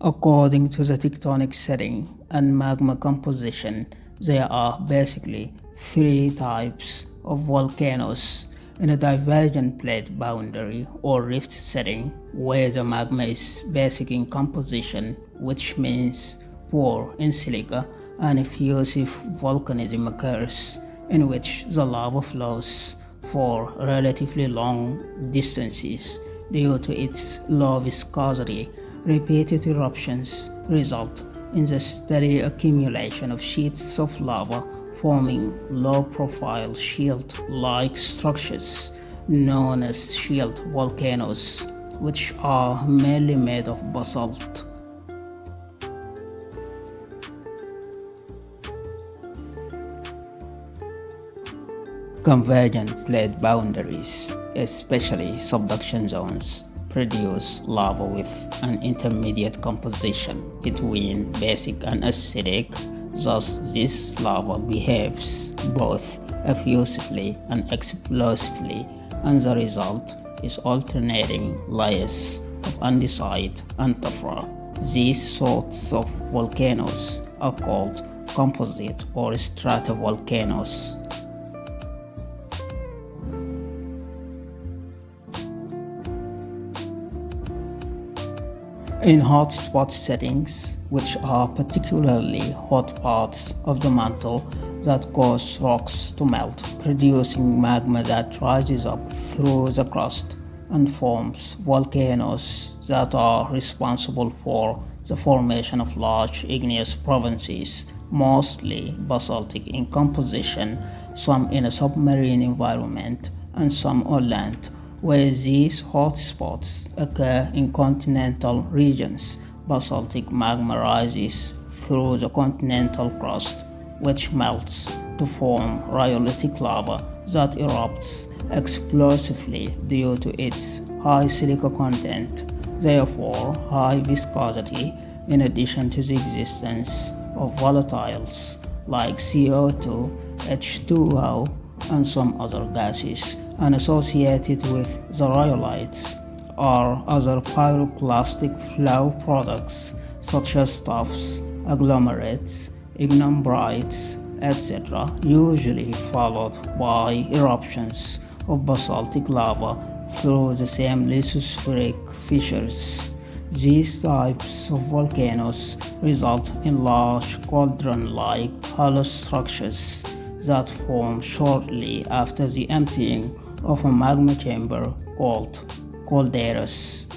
According to the tectonic setting and magma composition, there are basically three types of volcanoes in a divergent plate boundary or rift setting where the magma is basic in composition, which means poor in silica, and effusive volcanism occurs in which the lava flows for relatively long distances due to its low viscosity. Repeated eruptions result in the steady accumulation of sheets of lava forming low-profile shield-like structures known as shield volcanoes, which are mainly made of basalt. Convergent plate boundaries, especially subduction zones, produce lava with an intermediate composition between basic and acidic. Thus, this lava behaves both effusively and explosively, and the result is alternating layers of andesite and tufa. These sorts of volcanoes are called composite or stratovolcanoes. In hotspot settings, which are particularly hot parts of the mantle that cause rocks to melt, producing magma that rises up through the crust and forms volcanoes that are responsible for the formation of large igneous provinces, mostly basaltic in composition, some in a submarine environment and some on land. Where these hotspots occur in continental regions, basaltic magma rises through the continental crust, which melts to form rhyolitic lava that erupts explosively due to its high silica content, therefore high viscosity, in addition to the existence of volatiles like CO2, H2O, and some other gases, and associated with the rhyolites are other pyroclastic flow products such as tuffs, agglomerates, ignimbrites, etc., usually followed by eruptions of basaltic lava through the same lithospheric fissures. These types of volcanoes result in large cauldron-like hollow structures that form shortly after the emptying of a magma chamber called calderas.